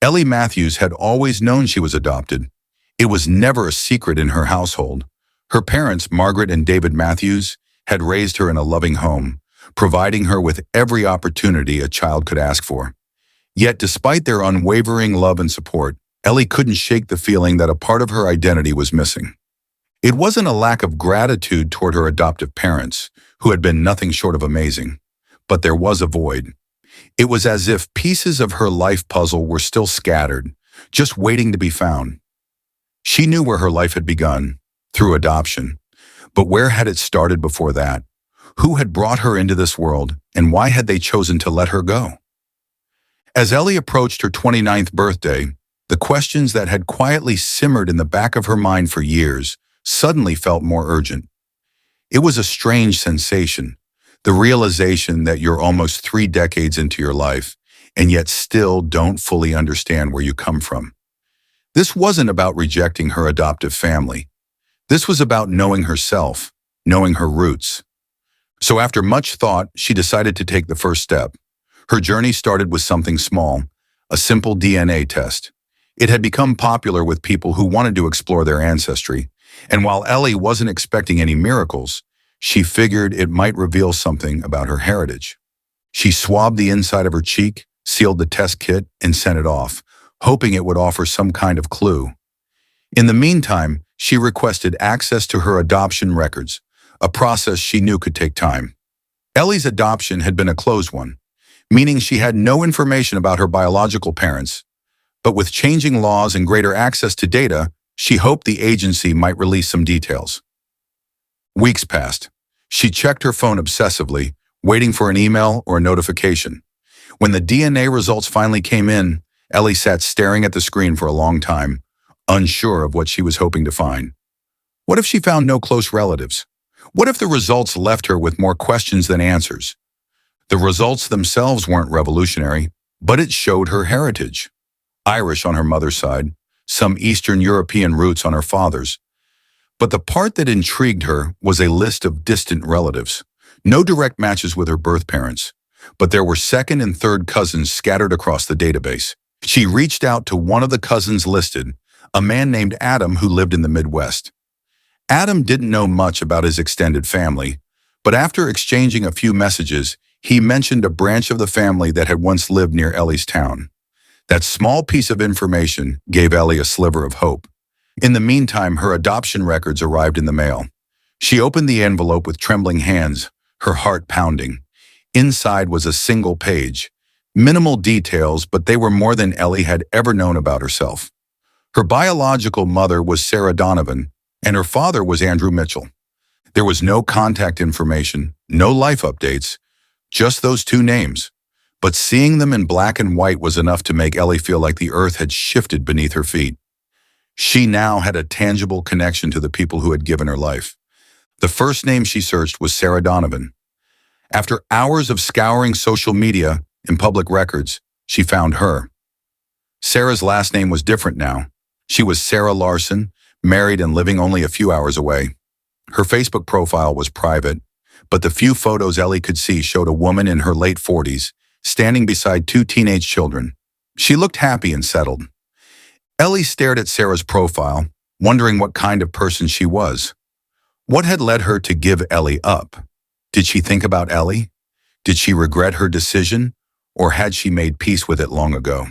Ellie Matthews had always known she was adopted. It was never a secret in her household. Her parents, Margaret and David Matthews, had raised her in a loving home, providing her with every opportunity a child could ask for. Yet, despite their unwavering love and support, Ellie couldn't shake the feeling that a part of her identity was missing. It wasn't a lack of gratitude toward her adoptive parents, who had been nothing short of amazing, but there was a void. It was as if pieces of her life puzzle were still scattered, just waiting to be found. She knew where her life had begun, through adoption. But where had it started before that? Who had brought her into this world, and why had they chosen to let her go? As Ellie approached her 29th birthday, the questions that had quietly simmered in the back of her mind for years suddenly felt more urgent. It was a strange sensation, the realization that you're almost 3 decades into your life, and yet still don't fully understand where you come from. This wasn't about rejecting her adoptive family. This was about knowing herself, knowing her roots. So after much thought, she decided to take the first step. Her journey started with something small, a simple DNA test. It had become popular with people who wanted to explore their ancestry, and while Ellie wasn't expecting any miracles, she figured it might reveal something about her heritage. She swabbed the inside of her cheek, sealed the test kit, and sent it off, hoping it would offer some kind of clue. In the meantime, she requested access to her adoption records, a process she knew could take time. Ellie's adoption had been a closed one, meaning she had no information about her biological parents. But with changing laws and greater access to data, she hoped the agency might release some details. Weeks passed. She checked her phone obsessively, waiting for an email or a notification. When the DNA results finally came in, Ellie sat staring at the screen for a long time, unsure of what she was hoping to find. What if she found no close relatives? What if the results left her with more questions than answers? The results themselves weren't revolutionary, but it showed her heritage. Irish on her mother's side, some Eastern European roots on her father's. But the part that intrigued her was a list of distant relatives. No direct matches with her birth parents, but there were second and third cousins scattered across the database. She reached out to one of the cousins listed, a man named Adam who lived in the Midwest. Adam didn't know much about his extended family, but after exchanging a few messages, he mentioned a branch of the family that had once lived near Ellie's town. That small piece of information gave Ellie a sliver of hope. In the meantime, her adoption records arrived in the mail. She opened the envelope with trembling hands, her heart pounding. Inside was a single page. Minimal details, but they were more than Ellie had ever known about herself. Her biological mother was Sarah Donovan, and her father was Andrew Mitchell. There was no contact information, no life updates, just those 2 names. But seeing them in black and white was enough to make Ellie feel like the earth had shifted beneath her feet. She now had a tangible connection to the people who had given her life. The first name she searched was Sarah Donovan. After hours of scouring social media and public records, she found her. Sarah's last name was different now. She was Sarah Larson, married and living only a few hours away. Her Facebook profile was private, but the few photos Ellie could see showed a woman in her late 40s, standing beside 2 teenage children. She looked happy and settled. Ellie stared at Sarah's profile, wondering what kind of person she was. What had led her to give Ellie up? Did she think about Ellie? Did she regret her decision, or had she made peace with it long ago?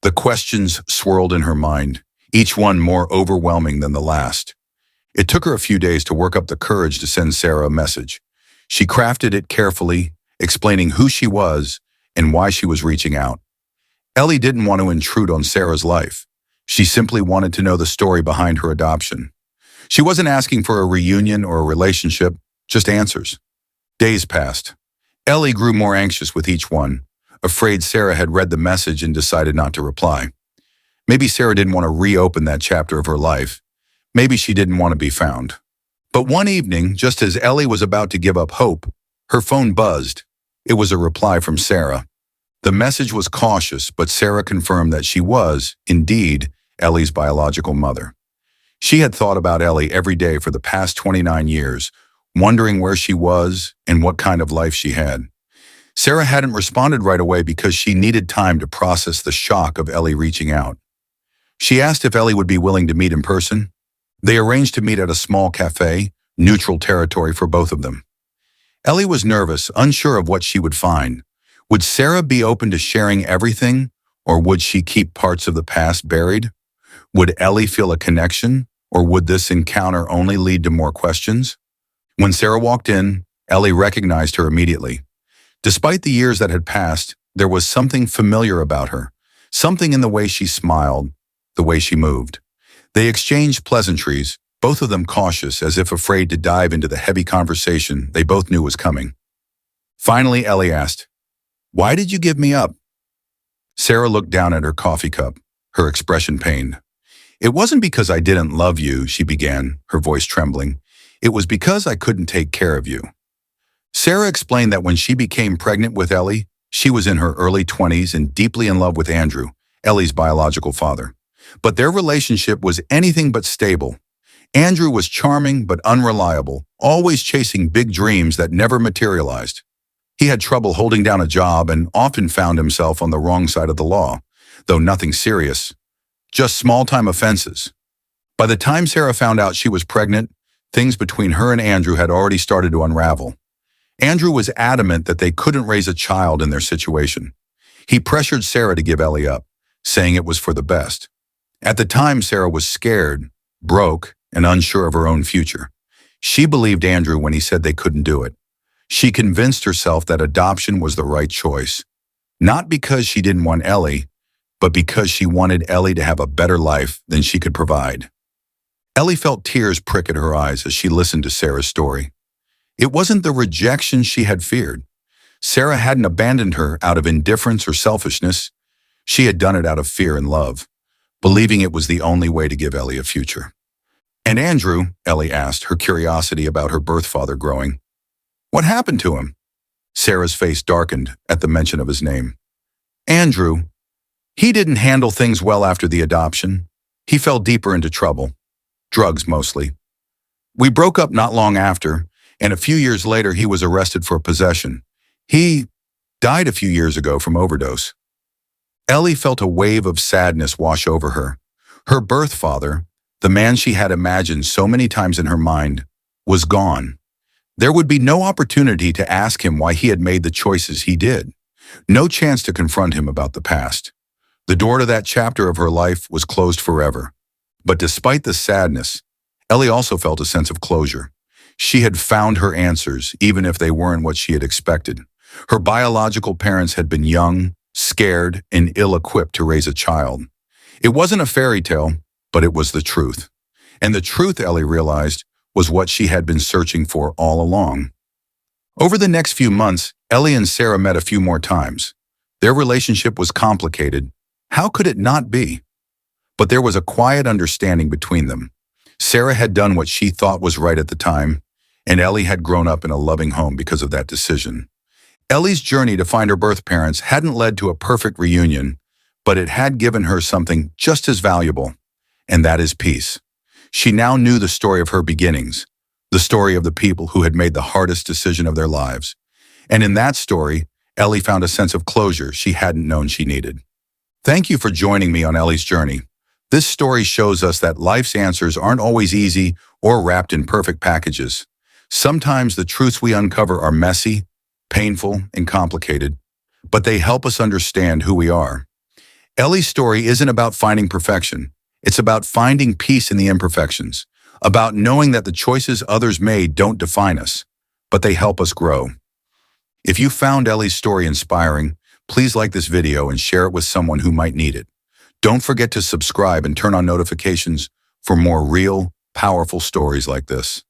The questions swirled in her mind, each one more overwhelming than the last. It took her a few days to work up the courage to send Sarah a message. She crafted it carefully, explaining who she was and why she was reaching out. Ellie didn't want to intrude on Sarah's life. She simply wanted to know the story behind her adoption. She wasn't asking for a reunion or a relationship, just answers. Days passed. Ellie grew more anxious with each one, afraid Sarah had read the message and decided not to reply. Maybe Sarah didn't want to reopen that chapter of her life. Maybe she didn't want to be found. But one evening, just as Ellie was about to give up hope, her phone buzzed. It was a reply from Sarah. The message was cautious, but Sarah confirmed that she was, indeed, Ellie's biological mother. She had thought about Ellie every day for the past 29 years, wondering where she was and what kind of life she had. Sarah hadn't responded right away because she needed time to process the shock of Ellie reaching out. She asked if Ellie would be willing to meet in person. They arranged to meet at a small cafe, neutral territory for both of them. Ellie was nervous, unsure of what she would find. Would Sarah be open to sharing everything, or would she keep parts of the past buried? Would Ellie feel a connection, or would this encounter only lead to more questions? When Sarah walked in, Ellie recognized her immediately. Despite the years that had passed, there was something familiar about her, something in the way she smiled, the way she moved. They exchanged pleasantries, both of them cautious, as if afraid to dive into the heavy conversation they both knew was coming. Finally, Ellie asked, "Why did you give me up?" Sarah looked down at her coffee cup, her expression pained. "It wasn't because I didn't love you," she began, her voice trembling. "It was because I couldn't take care of you." Sarah explained that when she became pregnant with Ellie, she was in her early 20s and deeply in love with Andrew, Ellie's biological father. But their relationship was anything but stable. Andrew was charming but unreliable, always chasing big dreams that never materialized. He had trouble holding down a job and often found himself on the wrong side of the law, though nothing serious, just small-time offenses. By the time Sarah found out she was pregnant, things between her and Andrew had already started to unravel. Andrew was adamant that they couldn't raise a child in their situation. He pressured Sarah to give Ellie up, saying it was for the best. At the time, Sarah was scared, broke, and unsure of her own future. She believed Andrew when he said they couldn't do it. She convinced herself that adoption was the right choice, not because she didn't want Ellie, but because she wanted Ellie to have a better life than she could provide. Ellie felt tears prick at her eyes as she listened to Sarah's story. It wasn't the rejection she had feared. Sarah hadn't abandoned her out of indifference or selfishness. She had done it out of fear and love, believing it was the only way to give Ellie a future. "And Andrew," Ellie asked, her curiosity about her birth father growing. "What happened to him?" Sarah's face darkened at the mention of his name. "Andrew. He didn't handle things well after the adoption. He fell deeper into trouble. Drugs, mostly. We broke up not long after, and a few years later he was arrested for possession. He died a few years ago from overdose." Ellie felt a wave of sadness wash over her. Her birth father, the man she had imagined so many times in her mind, was gone. There would be no opportunity to ask him why he had made the choices he did. No chance to confront him about the past. The door to that chapter of her life was closed forever. But despite the sadness, Ellie also felt a sense of closure. She had found her answers, even if they weren't what she had expected. Her biological parents had been young, scared, and ill-equipped to raise a child. It wasn't a fairy tale, but it was the truth. And the truth, Ellie realized, was what she had been searching for all along. Over the next few months, Ellie and Sarah met a few more times. Their relationship was complicated. How could it not be? But there was a quiet understanding between them. Sarah had done what she thought was right at the time, and Ellie had grown up in a loving home because of that decision. Ellie's journey to find her birth parents hadn't led to a perfect reunion, but it had given her something just as valuable, and that is peace. She now knew the story of her beginnings, the story of the people who had made the hardest decision of their lives. And in that story, Ellie found a sense of closure she hadn't known she needed. Thank you for joining me on Ellie's journey. This story shows us that life's answers aren't always easy or wrapped in perfect packages. Sometimes the truths we uncover are messy, painful, and complicated, but they help us understand who we are. Ellie's story isn't about finding perfection. It's about finding peace in the imperfections, about knowing that the choices others made don't define us, but they help us grow. If you found Ellie's story inspiring, please like this video and share it with someone who might need it. Don't forget to subscribe and turn on notifications for more real, powerful stories like this.